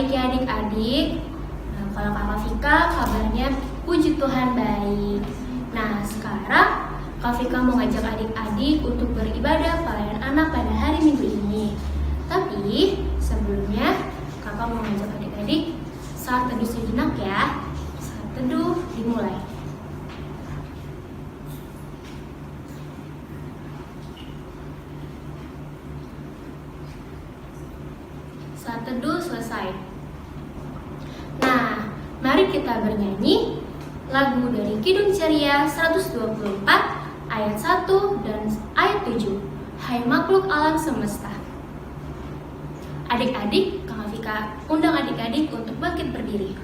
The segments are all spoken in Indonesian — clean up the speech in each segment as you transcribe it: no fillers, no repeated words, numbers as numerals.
baik ya adik-adik. Nah, kalau Kakak Vika kabarnya puji Tuhan baik. Nah, sekarang Kak Vika mau ngajak adik-adik untuk beribadah pelayanan anak pada hari Minggu ini. Tapi sebelumnya Kakak mau ngajak adik-adik saat teduh sejenak ya. Saat teduh dimulai. Saat teduh selesai. Nah, mari kita bernyanyi lagu dari Kidung Ceria 124 ayat 1 dan ayat 7. Hai makhluk alam semesta. Adik-adik, Kakak Vika undang adik-adik untuk bangkit berdiri.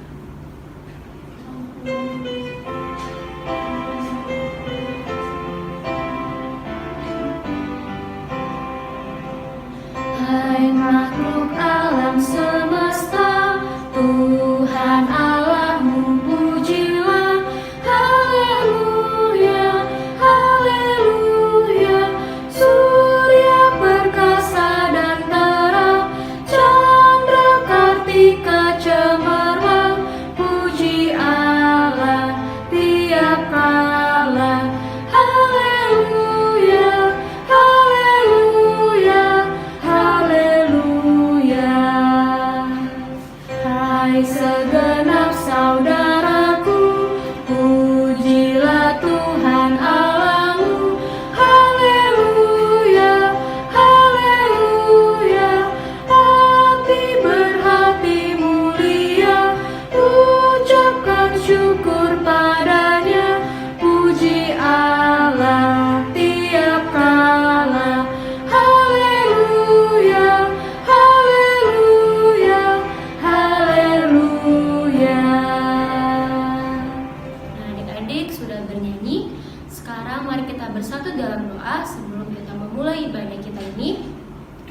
Hai makhluk alam semesta, Tuhan Allahmu pujilah. Haleluya, haleluya. Surya perkasa dan terang, candra kartika cemerlang. Puji Allah tiap kala. Haleluya, haleluya, haleluya. Hai segenap saudaraku, pujilah Tuhan Allahmu. Haleluya, haleluya. Hati berhati mulia, ucapkan syukur padanya. Puji Allah tiap kala. Haleluya, haleluya, haleluya. Nah, adik-adik sudah bernyanyi. Sekarang mari kita bersatu dalam doa sebelum kita memulai ibadah kita ini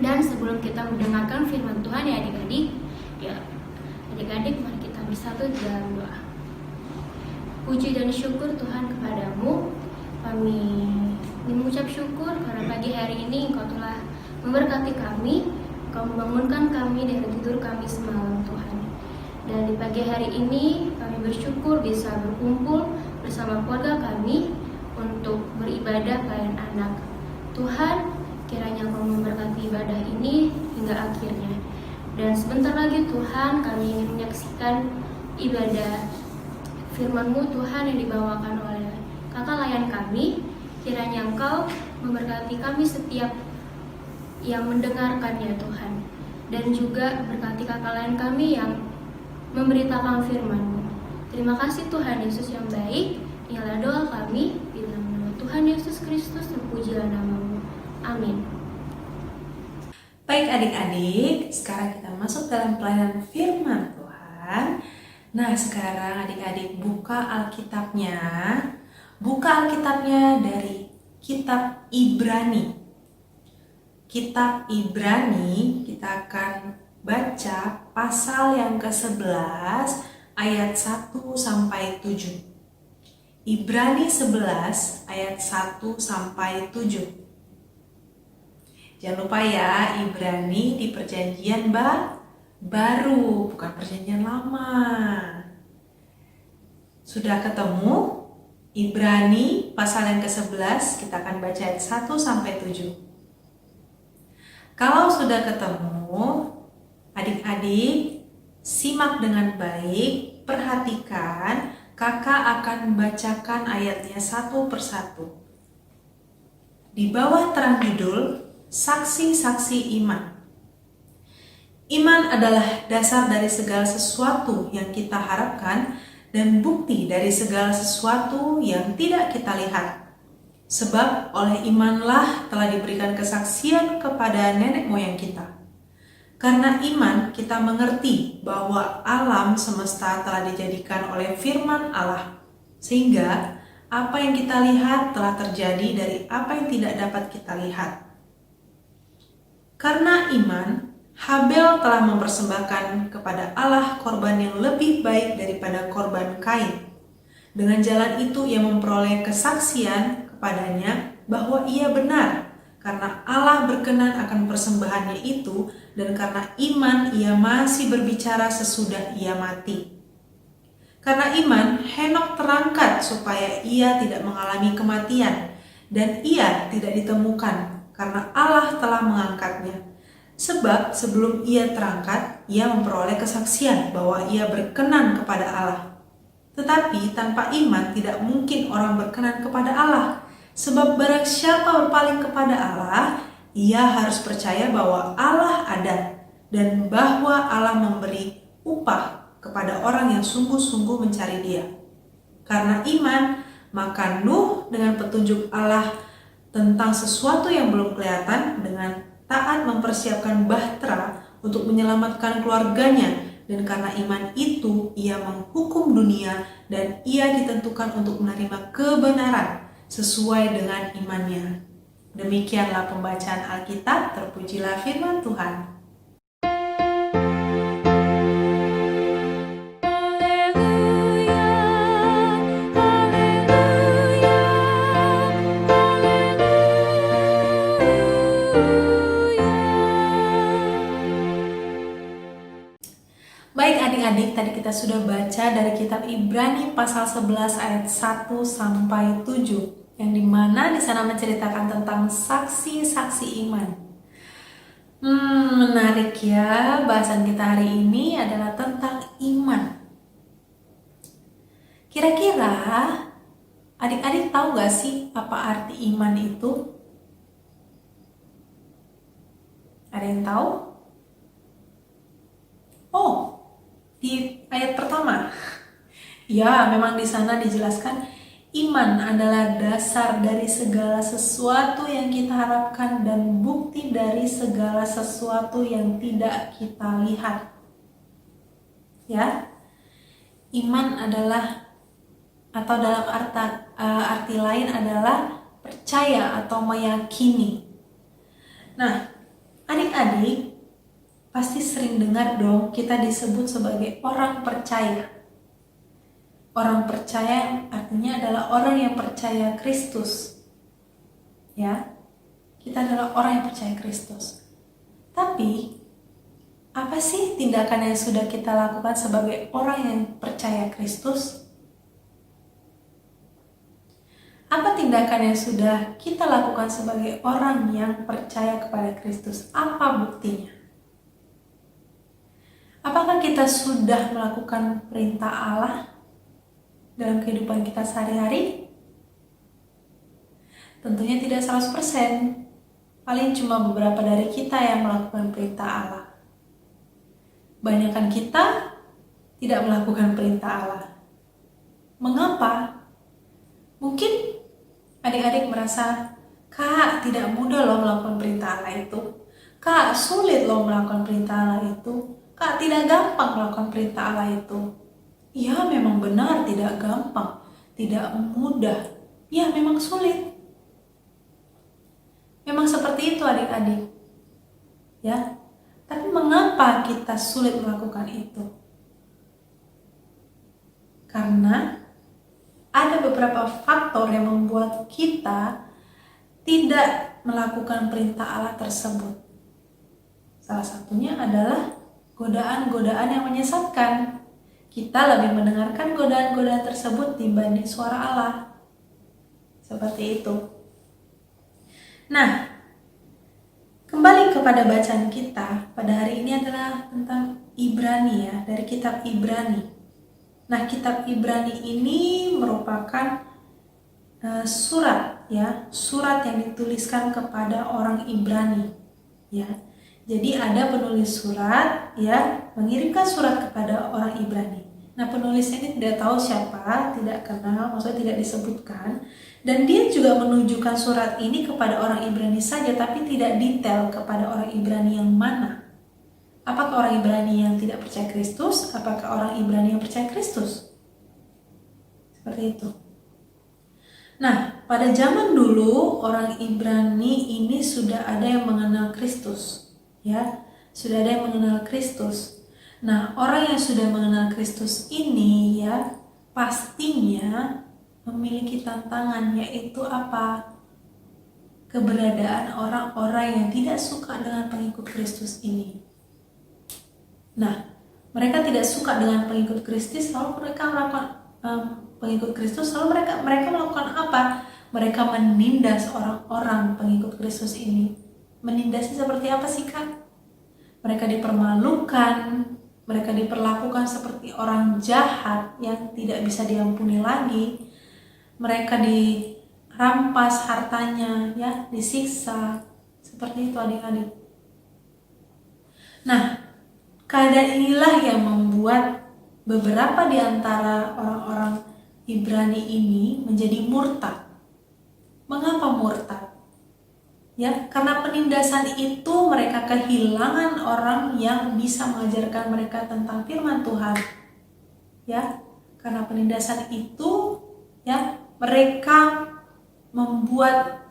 dan sebelum kita mendengarkan firman Tuhan ya adik-adik. Ya, adik-adik mari kita bersatu dalam doa. Puji dan syukur Tuhan kepadamu. Kami mengucap syukur karena pagi hari ini Engkau telah memberkati kami. Engkau membangunkan kami dari tidur kami semalam Tuhan. Dan di pagi hari ini kami bersyukur bisa berkumpul bersama keluarga kami untuk beribadah pelayanan anak. Tuhan, kiranya Engkau memberkati ibadah ini hingga akhirnya. Dan sebentar lagi Tuhan kami ingin menyaksikan ibadah firman-Mu Tuhan yang dibawakan oleh kakak layan kami. Kiranya Engkau memberkati kami setiap yang mendengarkannya Tuhan. Dan juga berkati kakak layan kami yang memberitakan firman-Mu. Terima kasih Tuhan Yesus yang baik. Inilah doa kami di dalam nama Tuhan Yesus Kristus, terpujilah nama-Mu. Amin. Baik adik-adik, sekarang kita masuk dalam pelayanan firman Tuhan. Nah, sekarang adik-adik buka Alkitabnya. Buka Alkitabnya dari kitab Ibrani. Kitab Ibrani, kita akan baca pasal yang ke-11 ayat 1 sampai 7. Ibrani 11 ayat 1 sampai 7. Jangan lupa ya, Ibrani di perjanjian baru, bukan perjanjian lama. Sudah ketemu? Ibrani pasal yang ke-11, kita akan baca ayat 1 sampai 7. Kalau sudah ketemu, adik-adik simak dengan baik, perhatikan, kakak akan membacakan ayatnya satu persatu. Di bawah terang judul, Saksi-saksi Iman. Iman adalah dasar dari segala sesuatu yang kita harapkan dan bukti dari segala sesuatu yang tidak kita lihat. Sebab oleh imanlah telah diberikan kesaksian kepada nenek moyang kita. Karena iman kita mengerti bahwa alam semesta telah dijadikan oleh firman Allah, sehingga apa yang kita lihat telah terjadi dari apa yang tidak dapat kita lihat. Karena iman, Habel telah mempersembahkan kepada Allah korban yang lebih baik daripada korban Kain. Dengan jalan itu ia memperoleh kesaksian kepadanya bahwa ia benar, karena Allah berkenan akan persembahannya itu dan karena iman ia masih berbicara sesudah ia mati. Karena iman, Henokh terangkat supaya ia tidak mengalami kematian, dan ia tidak ditemukan karena Allah telah mengangkatnya. Sebab sebelum ia terangkat, ia memperoleh kesaksian bahwa ia berkenan kepada Allah. Tetapi tanpa iman tidak mungkin orang berkenan kepada Allah. Sebab barang siapa berpaling kepada Allah, ia harus percaya bahwa Allah ada dan bahwa Allah memberi upah kepada orang yang sungguh-sungguh mencari Dia. Karena iman, maka Nuh dengan petunjuk Allah tentang sesuatu yang belum kelihatan dengan taat mempersiapkan bahtera untuk menyelamatkan keluarganya, dan karena iman itu ia menghukum dunia dan ia ditentukan untuk menerima kebenaran sesuai dengan imannya. Demikianlah pembacaan Alkitab, terpujilah firman Tuhan. Baik adik-adik, tadi kita sudah baca dari kitab Ibrani pasal 11 ayat 1 sampai 7, yang dimana di sana menceritakan tentang saksi-saksi iman. Menarik ya, bahasan kita hari ini adalah tentang iman. Kira-kira adik-adik tahu gak sih apa arti iman itu? Ada yang tahu? Oh, di ayat pertama. Ya, memang di sana dijelaskan iman adalah dasar dari segala sesuatu yang kita harapkan dan bukti dari segala sesuatu yang tidak kita lihat. Ya. Iman adalah, atau dalam arti lain adalah percaya atau meyakini. Nah, adik-adik pasti sering dengar dong kita disebut sebagai orang percaya. Orang percaya artinya adalah orang yang percaya Kristus. Ya, kita adalah orang yang percaya Kristus. Tapi, apa sih tindakan yang sudah kita lakukan sebagai orang yang percaya Kristus? Apa tindakan yang sudah kita lakukan sebagai orang yang percaya kepada Kristus? Apa buktinya? Apakah kita sudah melakukan perintah Allah dalam kehidupan kita sehari-hari? Tentunya tidak 100%. Paling cuma beberapa dari kita yang melakukan perintah Allah. Banyakan kita tidak melakukan perintah Allah. Mengapa? Mungkin adik-adik merasa, Kak, tidak mudah loh melakukan perintah Allah itu. Kak, sulit loh melakukan perintah Allah itu. Kak, tidak gampang melakukan perintah Allah itu. Ya, memang benar tidak gampang, tidak mudah. Ya, memang sulit. Memang seperti itu adik-adik. Ya. Tapi mengapa kita sulit melakukan itu? Karena ada beberapa faktor yang membuat kita tidak melakukan perintah Allah tersebut. Salah satunya adalah godaan-godaan yang menyesatkan. Kita lebih mendengarkan godaan-godaan tersebut dibanding suara Allah. Seperti itu. Nah, kembali kepada bacaan kita pada hari ini adalah tentang Ibrani ya, dari kitab Ibrani. Nah, kitab Ibrani ini merupakan surat ya, surat yang dituliskan kepada orang Ibrani ya. Jadi ada penulis surat ya, mengirimkan surat kepada orang Ibrani. Nah, penulisnya ini tidak tahu siapa, tidak kenal, maksudnya tidak disebutkan. Dan dia juga menunjukkan surat ini kepada orang Ibrani saja, tapi tidak detail kepada orang Ibrani yang mana. Apakah orang Ibrani yang tidak percaya Kristus? Apakah orang Ibrani yang percaya Kristus? Seperti itu. Nah, pada zaman dulu orang Ibrani ini sudah ada yang mengenal Kristus. Ya, sudah ada yang mengenal Kristus. Nah, orang yang sudah mengenal Kristus ini ya pastinya memiliki tantangan, yaitu apa? Keberadaan orang-orang yang tidak suka dengan pengikut Kristus ini. Nah, mereka tidak suka dengan pengikut Kristus, lalu mereka melakukan pengikut Kristus, lalu mereka melakukan apa? Mereka menindas orang-orang pengikut Kristus ini. Menindasnya seperti apa sih, Kak? Mereka dipermalukan, mereka diperlakukan seperti orang jahat yang tidak bisa diampuni lagi. Mereka dirampas hartanya, ya, disiksa. Seperti itu adik-adik. Nah, keadaan inilah yang membuat beberapa di antara orang-orang Ibrani ini menjadi murtad. Mengapa murtad? Ya, karena penindasan itu mereka kehilangan orang yang bisa mengajarkan mereka tentang firman Tuhan. Ya, karena penindasan itu, ya, mereka membuat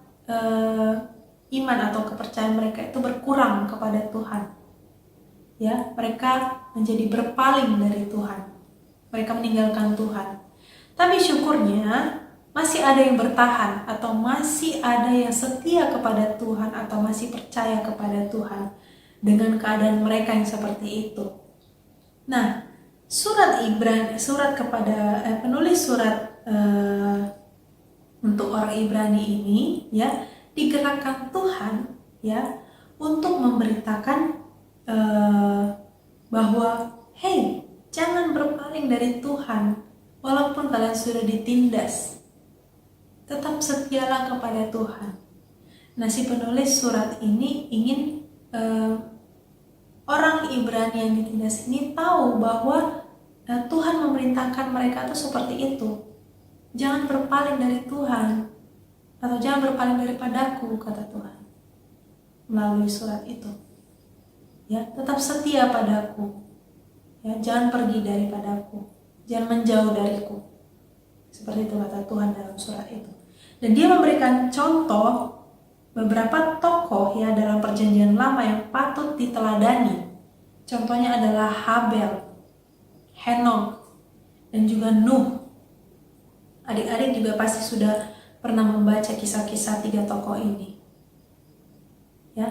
iman atau kepercayaan mereka itu berkurang kepada Tuhan. Ya, mereka menjadi berpaling dari Tuhan. Mereka meninggalkan Tuhan. Tapi syukurnya masih ada yang bertahan, atau masih ada yang setia kepada Tuhan, atau masih percaya kepada Tuhan dengan keadaan mereka yang seperti itu. Nah, penulis surat untuk orang Ibrani ini, ya, digerakkan Tuhan, ya, untuk memberitakan bahwa hey, jangan berpaling dari Tuhan walaupun kalian sudah ditindas. Tetap setialah kepada Tuhan. Nah, si penulis surat ini ingin orang Ibrani yang ditindas ini tahu bahwa Tuhan memerintahkan mereka itu seperti itu. Jangan berpaling dari Tuhan, atau jangan berpaling daripadaku, kata Tuhan melalui surat itu. Ya, tetap setia padaku. Ya, jangan pergi daripadaku, jangan menjauh dariku. Seperti itu kata Tuhan dalam surat itu. Dan dia memberikan contoh beberapa tokoh, ya, dalam perjanjian lama yang patut diteladani. Contohnya adalah Habel, Henok, dan juga Nuh. Adik-adik juga pasti sudah pernah membaca kisah-kisah 3 tokoh ini. Ya,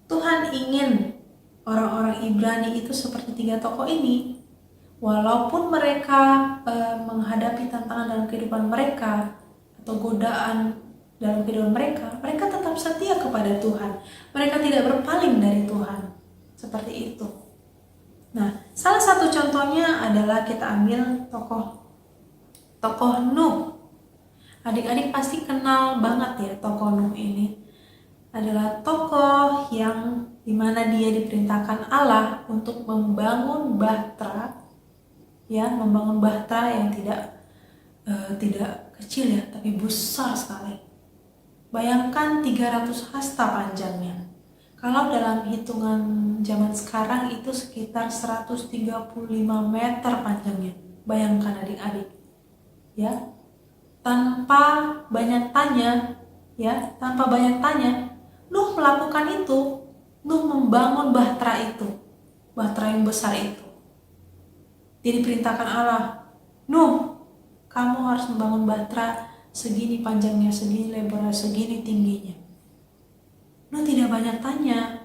Tuhan ingin orang-orang Ibrani itu seperti 3 tokoh ini. Walaupun mereka menghadapi tantangan dalam kehidupan mereka atau godaan dalam kehidupan mereka, mereka tetap setia kepada Tuhan. Mereka tidak berpaling dari Tuhan. Seperti itu. Nah, salah satu contohnya adalah kita ambil tokoh Nuh. Adik-adik pasti kenal banget ya tokoh Nuh ini. Adalah tokoh yang dimana dia diperintahkan Allah untuk membangun bahtera, ya, membangun bahtera yang tidak kecil, ya, tapi besar sekali. Bayangkan 300 hasta panjangnya. Kalau dalam hitungan zaman sekarang itu sekitar 135 meter panjangnya. Bayangkan adik-adik, ya, tanpa banyak tanya, Nuh melakukan itu. Nuh membangun bahtera yang besar itu. Dia diperintahkan Allah, Nuh, kamu harus membangun bahtera segini panjangnya, segini lebarnya, segini tingginya. Nuh tidak banyak tanya,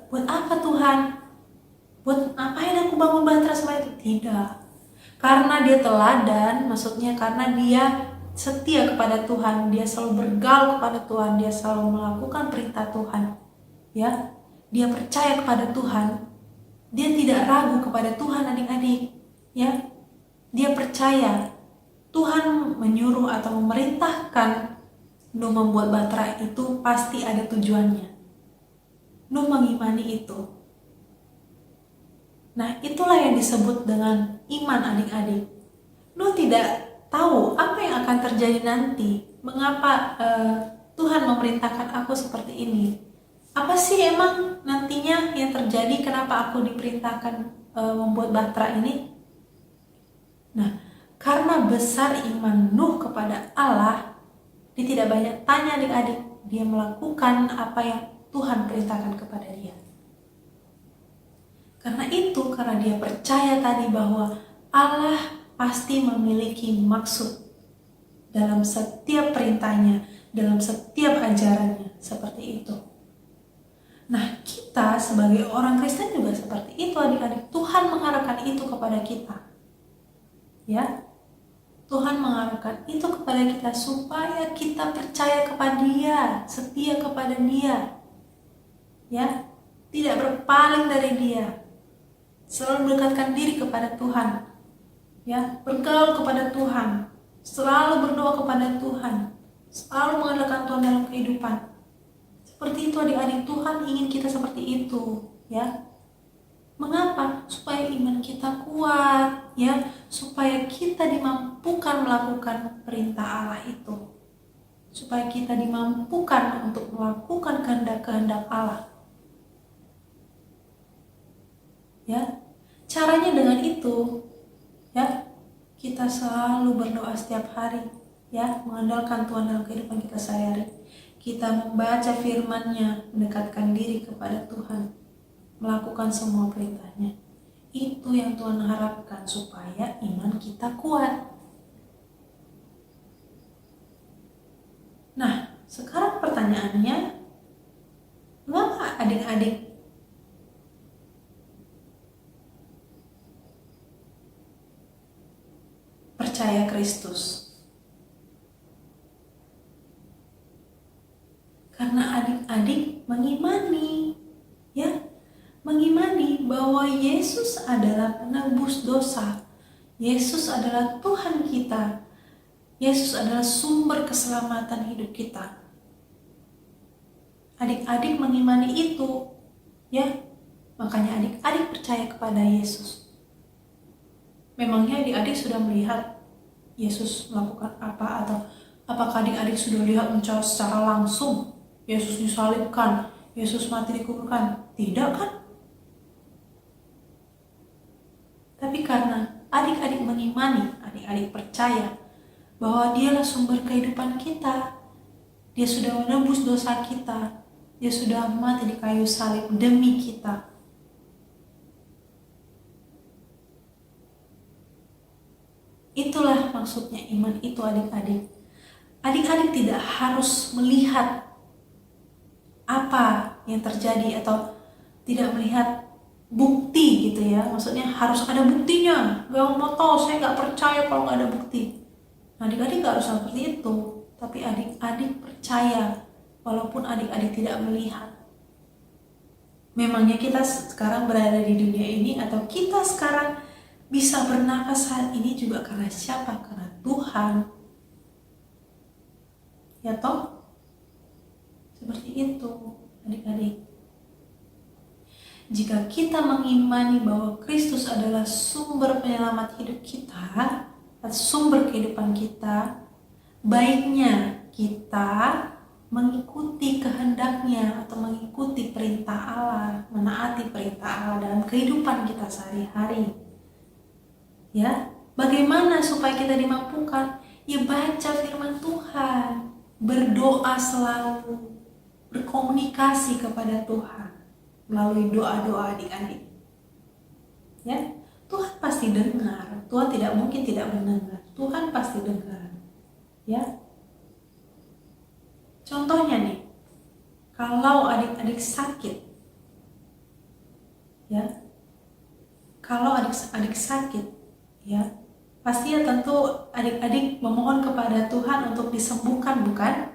buat apa Tuhan? Buat ngapain aku bangun bahtera seperti itu? Tidak. Karena dia teladan, maksudnya karena dia setia kepada Tuhan, dia selalu bergaul kepada Tuhan, dia selalu melakukan perintah Tuhan. Ya, dia percaya kepada Tuhan. Dia tidak ragu kepada Tuhan, adik-adik. Ya, dia percaya Tuhan menyuruh atau memerintahkan Nuh membuat bahtera itu pasti ada tujuannya. Nuh mengimani itu. Nah, itulah yang disebut dengan iman, adik-adik. Nuh tidak tahu apa yang akan terjadi nanti. Mengapa Tuhan memerintahkan aku seperti ini? Apa sih emang nantinya yang terjadi? Kenapa aku diperintahkan membuat bahtera ini? Nah, karena besar iman Nuh kepada Allah, dia tidak banyak tanya adik-adik. Dia melakukan apa yang Tuhan perintahkan kepada dia. Karena dia percaya tadi bahwa Allah pasti memiliki maksud dalam setiap perintahnya, dalam setiap ajarannya, seperti itu. Nah, kita sebagai orang Kristen juga seperti itu adik-adik. Tuhan mengharapkan itu kepada kita. Ya, Tuhan mengharapkan itu kepada kita supaya kita percaya kepada Dia, setia kepada Dia. Ya, tidak berpaling dari Dia. Selalu mendekatkan diri kepada Tuhan. Ya, bergaul kepada Tuhan. Selalu berdoa kepada Tuhan. Selalu mengandalkan Tuhan dalam kehidupan. Seperti itu adik-adik, Tuhan ingin kita seperti itu, ya. Mengapa? Supaya iman kita kuat, ya, supaya kita dimampukan melakukan perintah Allah itu. Supaya kita dimampukan untuk melakukan kehendak-kehendak Allah. Ya. Caranya dengan itu, ya, kita selalu berdoa setiap hari, ya, mengandalkan Tuhan dalam kehidupan kita sehari-hari. Kita membaca firman-Nya, mendekatkan diri kepada Tuhan, melakukan semua perintah-Nya. Itu yang Tuhan harapkan supaya iman kita kuat. Nah, sekarang pertanyaannya, mengapa adik-adik percaya Kristus? Karena adik-adik mengimani, ya, mengimani bahwa Yesus adalah penebus dosa. Yesus adalah Tuhan kita. Yesus adalah sumber keselamatan hidup kita. Adik-adik mengimani itu, ya. Makanya adik-adik percaya kepada Yesus. Memangnya adik-adik sudah melihat Yesus melakukan apa, atau apakah adik-adik sudah lihat secara langsung Yesus disalibkan, Yesus mati dikuburkan? Tidak kan? Tapi karena adik-adik mengimani, adik-adik percaya bahwa Dialah sumber kehidupan kita. Dia sudah menebus dosa kita. Dia sudah mati di kayu salib demi kita. Itulah maksudnya iman itu adik-adik. Adik-adik tidak harus melihat apa yang terjadi atau tidak melihat bukti gitu ya. Maksudnya harus ada buktinya. Gak mau tahu, saya gak percaya kalau gak ada bukti. Adik-adik gak harus seperti itu. Tapi adik-adik percaya walaupun adik-adik tidak melihat. Memangnya kita sekarang berada di dunia ini atau kita sekarang bisa bernafas saat ini juga karena siapa? Karena Tuhan. Ya toh? Seperti itu adik-adik. Jika kita mengimani bahwa Kristus adalah sumber penyelamat hidup kita, atau sumber kehidupan kita, baiknya kita mengikuti kehendak-Nya atau mengikuti perintah Allah, menaati perintah Allah dalam kehidupan kita sehari-hari. Ya, bagaimana supaya kita dimampukan? Ya baca firman Tuhan, berdoa selalu, berkomunikasi kepada Tuhan melalui doa-doa adik-adik. Ya, Tuhan pasti dengar. Tuhan tidak mungkin tidak mendengar. Tuhan pasti dengar. Ya. Contohnya nih, kalau adik-adik sakit, ya, kalau adik-adik sakit, ya, pasti ya tentu adik-adik memohon kepada Tuhan untuk disembuhkan, bukan?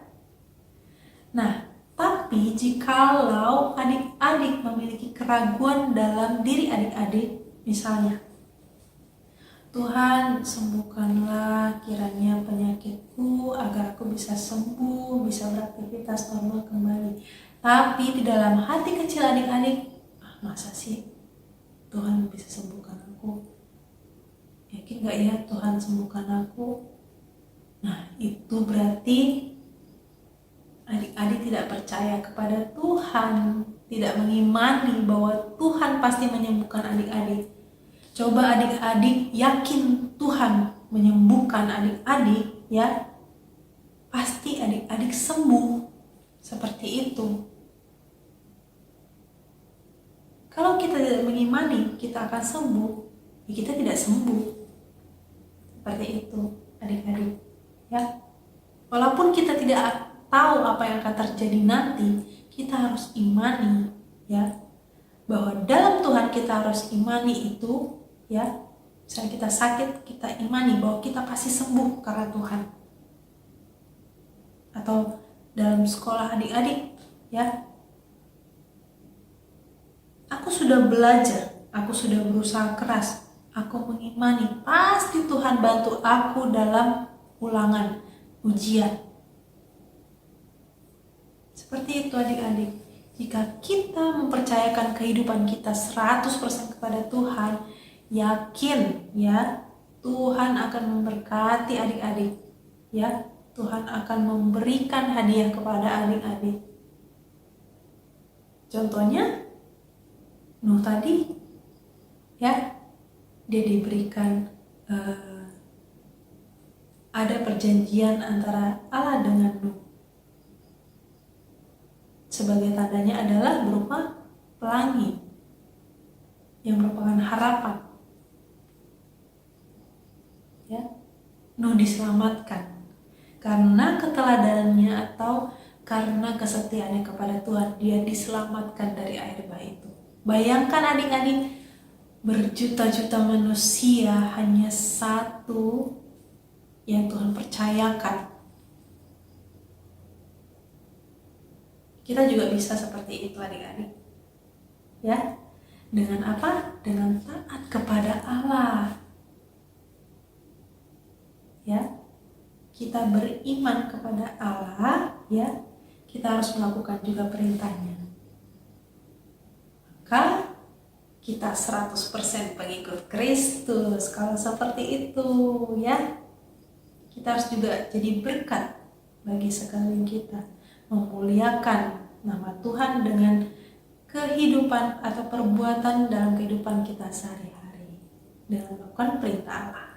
Nah, tapi jikalau adik-adik memiliki keraguan dalam diri adik-adik, misalnya, Tuhan sembuhkanlah kiranya penyakitku agar aku bisa sembuh, bisa beraktivitas normal kembali. Tapi di dalam hati kecil adik-adik, masa sih Tuhan bisa sembuhkan aku? Yakin gak ya Tuhan sembuhkan aku? Nah, itu berarti adik-adik tidak percaya kepada Tuhan, tidak mengimani bahwa Tuhan pasti menyembuhkan adik-adik. Coba adik-adik yakin Tuhan menyembuhkan adik-adik, ya, pasti adik-adik sembuh. Seperti itu. Kalau kita tidak mengimani kita akan sembuh, ya kita tidak sembuh. Seperti itu adik-adik, ya. Walaupun kita tidak tahu apa yang akan terjadi nanti, kita harus imani ya, bahwa dalam Tuhan kita harus imani itu, ya. Misalnya kita sakit, kita imani bahwa kita pasti sembuh karena Tuhan. Atau dalam sekolah adik-adik, ya, aku sudah belajar, aku sudah berusaha keras, aku mengimani pasti Tuhan bantu aku dalam ulangan, ujian. Seperti itu adik-adik. Jika kita mempercayakan kehidupan kita 100% kepada Tuhan, yakin ya, Tuhan akan memberkati adik-adik. Ya, Tuhan akan memberikan hadiah kepada adik-adik. Contohnya Nuh tadi, ya, dia diberikan ada perjanjian antara Allah dengan Nuh. Sebagai tandanya adalah berupa pelangi yang merupakan harapan. Ya, Nuh diselamatkan karena keteladanannya atau karena kesetiaannya kepada Tuhan, dia diselamatkan dari air bah itu. Bayangkan adik-adik, berjuta-juta manusia hanya satu yang Tuhan percayakan. Kita juga bisa seperti itu adik-adik. Ya, dengan apa? Dengan taat kepada Allah. Ya, kita beriman kepada Allah, ya, kita harus melakukan juga perintahnya. Maka kita 100% pengikut Kristus. Kalau seperti itu, ya, kita harus juga jadi berkat bagi sekeliling kita, memuliakan nama Tuhan dengan kehidupan atau perbuatan dalam kehidupan kita sehari-hari dengan melakukan perintah Allah.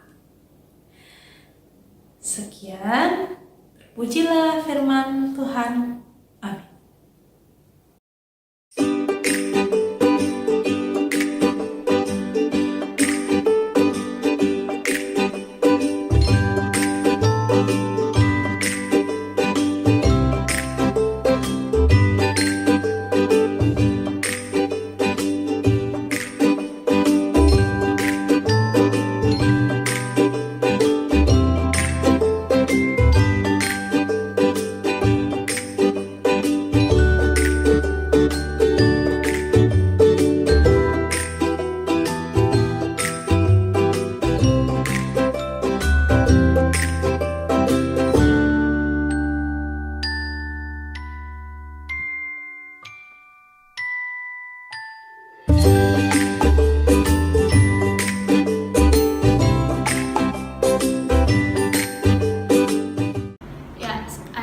Sekian, terpujilah firman Tuhan. Amin.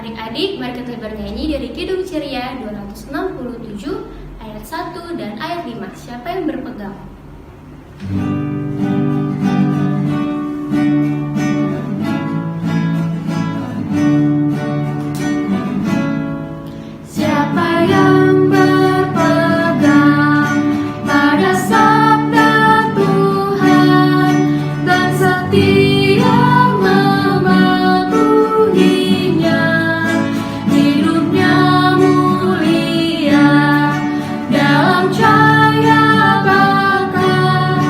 Adik-adik, mari kita bernyanyi dari Kidung Ceria 267 ayat 1 dan ayat 5. Siapa yang berpegang? Siapa yang berpegang pada sabda Tuhan dan setia mematuhinya, hidupnya mulia dalam cahaya bakal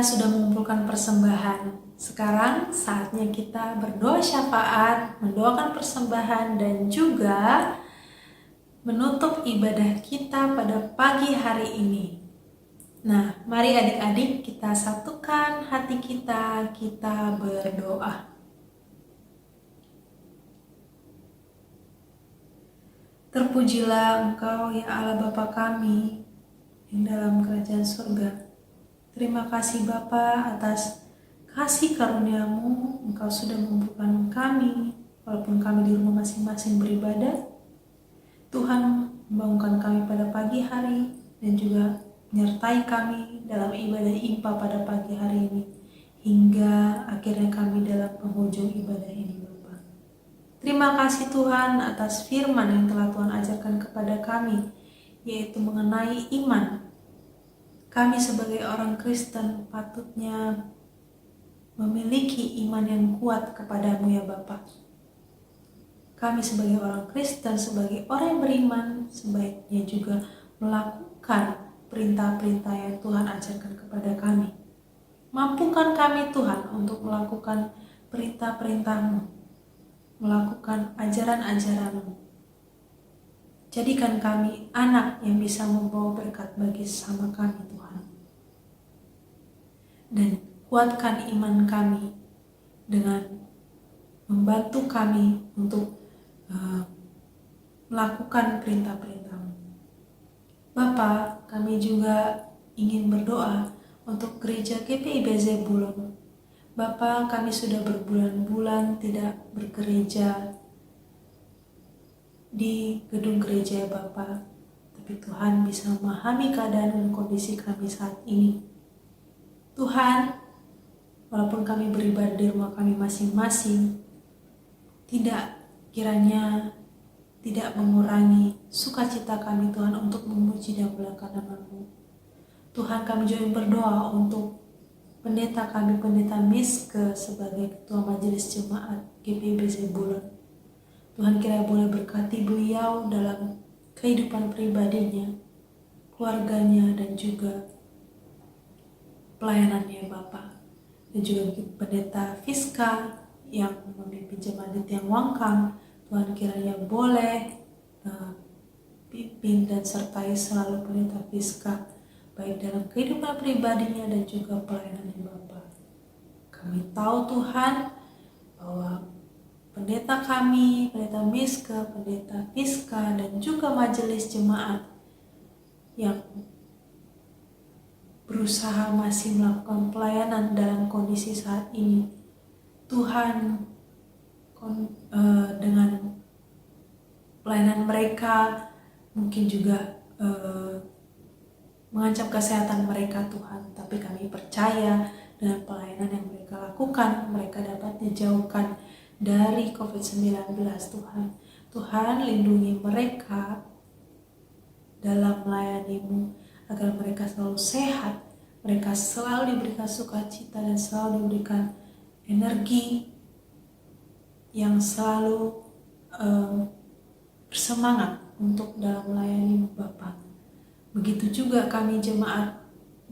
kita sudah mengumpulkan persembahan. Sekarang saatnya kita berdoa syafaat, mendoakan persembahan, dan juga menutup ibadah kita pada pagi hari ini. Nah, mari adik-adik kita satukan hati kita berdoa. Terpujilah Engkau ya Allah Bapa kami yang dalam kerajaan surga. Terima kasih Bapa atas kasih karunia-Mu. Engkau sudah mengumpulkan kami, walaupun kami di rumah masing-masing beribadah. Tuhan membangunkan kami pada pagi hari dan juga menyertai kami dalam ibadah IMPA pada pagi hari ini, hingga akhirnya kami dalam penghujung ibadah ini Bapa. Terima kasih Tuhan atas firman yang telah Tuhan ajarkan kepada kami, yaitu mengenai iman. Kami sebagai orang Kristen patutnya memiliki iman yang kuat kepadamu ya Bapa. Kami sebagai orang Kristen, sebagai orang yang beriman, sebaiknya juga melakukan perintah-perintah yang Tuhan ajarkan kepada kami. Mampukan kami Tuhan untuk melakukan perintah-perintah-Mu, melakukan ajaran-ajaran-Mu. Jadikan kami anak yang bisa membawa berkat bagi sesama kami Tuhan. Dan kuatkan iman kami dengan membantu kami untuk melakukan perintah-perintah-Mu. Bapa, kami juga ingin berdoa untuk gereja GPIB Zebulon. Bapa, kami sudah berbulan-bulan tidak bergereja di gedung gereja ya Bapa, tapi Tuhan bisa memahami keadaan dan kondisi kami saat ini. Tuhan, walaupun kami beribadah di rumah kami masing-masing, kiranya tidak mengurangi sukacita kami Tuhan untuk memuji dan memuliakan nama-Mu. Tuhan, kami juga berdoa untuk pendeta kami, Pendeta Miske sebagai Ketua Majelis Jemaat GPIB Zebulon. Tuhan kiranya boleh berkati beliau dalam kehidupan pribadinya, keluarganya, dan juga pelayanannya Bapa. Dan juga Pendeta Fiska yang memimpin jemaat di Tiang Wangkang, Tuhan kiranya boleh pimpin dan sertai selalu Pendeta Fiska, baik dalam kehidupan pribadinya dan juga pelayanannya Bapa. Kami tahu Tuhan bahwa pendeta kami, Pendeta Miske, Pendeta Fiska, dan juga majelis jemaat yang berusaha masih melakukan pelayanan dalam kondisi saat ini. Tuhan, dengan pelayanan mereka mungkin juga mengancam kesehatan mereka Tuhan, tapi kami percaya dengan pelayanan yang mereka lakukan, mereka dapat dijauhkan dari COVID-19 Tuhan. Tuhan, lindungi mereka dalam melayani-Mu agar mereka selalu sehat, mereka selalu diberikan sukacita dan selalu diberikan energi yang selalu bersemangat untuk dalam melayani-Mu Bapa. Begitu juga kami jemaat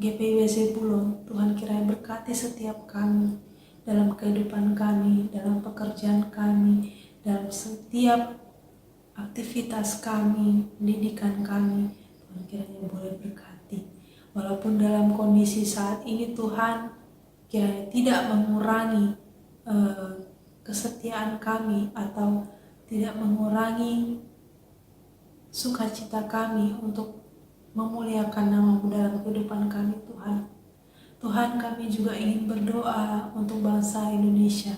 GPIB Zebulon, Tuhan kiranya berkati setiap kami dalam kehidupan kami, dalam pekerjaan kami, dalam setiap aktivitas kami, pendidikan kami. Tuhan kiranya boleh berkati. Walaupun dalam kondisi saat ini Tuhan kiranya tidak mengurangi kesetiaan kami atau tidak mengurangi sukacita kami untuk memuliakan nama-Mu dalam kehidupan kami Tuhan. Tuhan, kami juga ingin berdoa untuk bangsa Indonesia.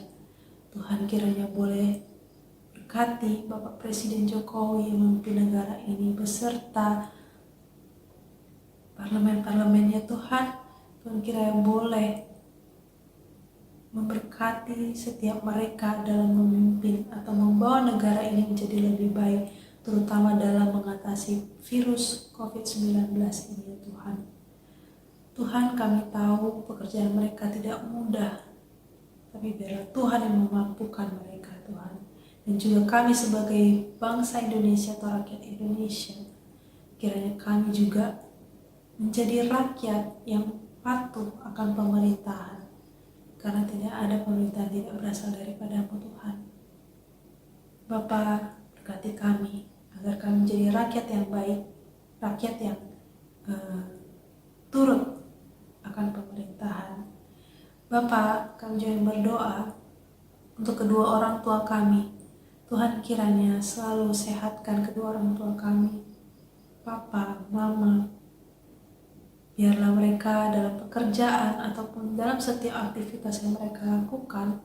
Tuhan kiranya boleh berkati Bapak Presiden Jokowi yang memimpin negara ini beserta parlemen-parlemennya Tuhan. Tuhan kiranya boleh memberkati setiap mereka dalam memimpin atau membawa negara ini menjadi lebih baik, terutama dalam mengatasi virus COVID-19 ini Tuhan. Tuhan, kami tahu pekerjaan mereka tidak mudah, tapi biarlah Tuhan yang memampukan mereka Tuhan. Dan juga kami sebagai bangsa Indonesia atau rakyat Indonesia, kiranya kami juga menjadi rakyat yang patuh akan pemerintahan, karena tidak ada pemerintahan tidak berasal daripada-Mu Tuhan. Bapa, berkati kami agar kami menjadi rakyat yang baik, rakyat yang turut akan pemerintahan. Bapa, kami juga berdoa untuk kedua orang tua kami. Tuhan kiranya selalu sehatkan kedua orang tua kami, Papa, Mama. Biarlah mereka dalam pekerjaan ataupun dalam setiap aktivitas yang mereka lakukan,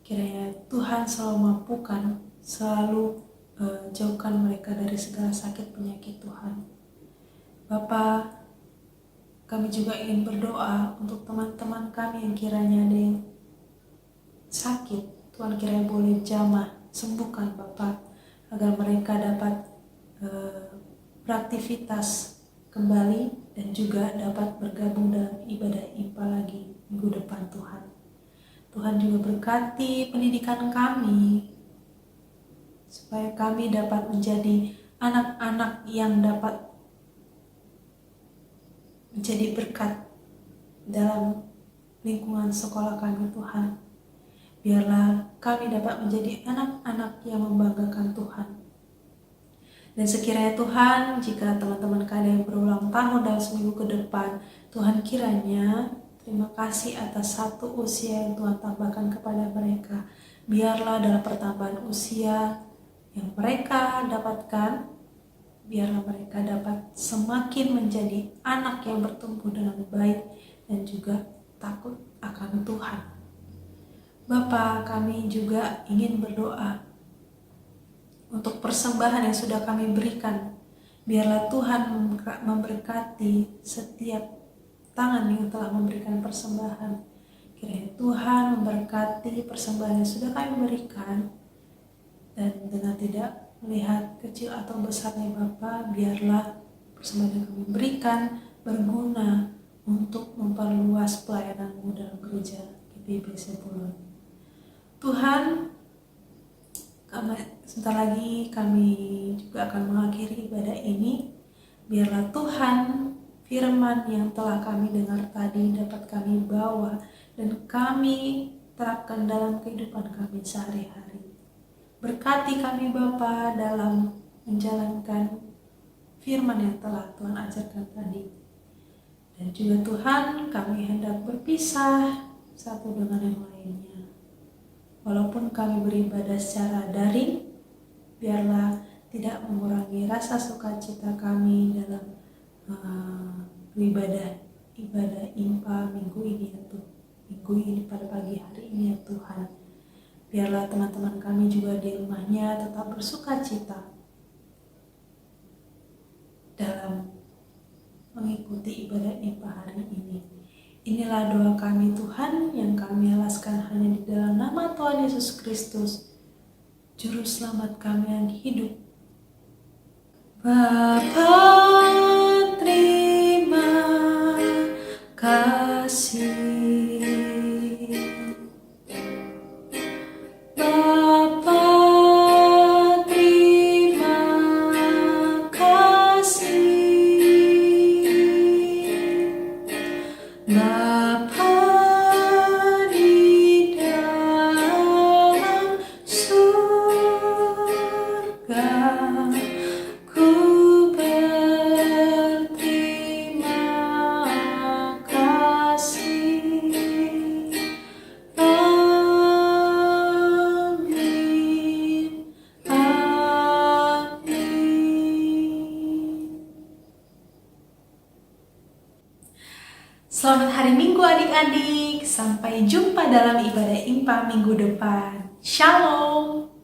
kiranya Tuhan selalu mampukan, selalu jauhkan mereka dari segala sakit penyakit Tuhan. Bapa, kami juga ingin berdoa untuk teman-teman kami yang kiranya ada yang sakit. Tuhan kiranya boleh jamah, sembuhkan Bapa, agar mereka dapat beraktivitas kembali dan juga dapat bergabung dalam ibadah IMPA lagi minggu depan Tuhan. Tuhan juga berkati pendidikan kami, supaya kami dapat menjadi anak-anak yang dapat menjadi berkat dalam lingkungan sekolah kami Tuhan. Biarlah kami dapat menjadi anak-anak yang membanggakan Tuhan. Dan sekiranya Tuhan, jika teman-teman kalian berulang tahun dalam seminggu ke depan, Tuhan kiranya terima kasih atas satu usia yang Tuhan tambahkan kepada mereka. Biarlah dalam pertambahan usia yang mereka dapatkan, biarlah mereka dapat semakin menjadi anak yang bertumbuh dengan baik dan juga takut akan Tuhan. Bapa, kami juga ingin berdoa untuk persembahan yang sudah kami berikan. Biarlah Tuhan memberkati setiap tangan yang telah memberikan persembahan. Kiranya Tuhan memberkati persembahan yang sudah kami berikan, dan dengan tidak melihat kecil atau besarnya Bapa, biarlah persembahan yang kami berikan berguna untuk memperluas pelayanan-Mu dalam gereja GPIB Zebulon. Tuhan, sebentar lagi kami juga akan mengakhiri ibadah ini. Biarlah Tuhan, firman yang telah kami dengar tadi dapat kami bawa dan kami terapkan dalam kehidupan kami sehari-hari. Berkati kami Bapa dalam menjalankan firman yang telah Tuhan ajarkan tadi. Dan juga Tuhan, kami hendak berpisah satu dengan yang lainnya. Walaupun kami beribadah secara daring, biarlah tidak mengurangi rasa sukacita kami dalam ibadah IMPA minggu ini ya Tuhan. Minggu ini pada pagi hari ini ya Tuhan. Biarlah teman-teman kami juga di rumahnya tetap bersukacita dalam mengikuti ibadah IMPA hari ini. Inilah doa kami Tuhan yang kami alaskan hanya di dalam nama Tuhan Yesus Kristus, Juru Selamat kami yang hidup. Bapa, terima kasih. Bapa, terima kasih. Bapa di dalam surga, ku berterima kasih. Amin, amin. Selamat hari Minggu adik-adik. Sampai jumpa dalam ibadah IMPA minggu depan. Shalom.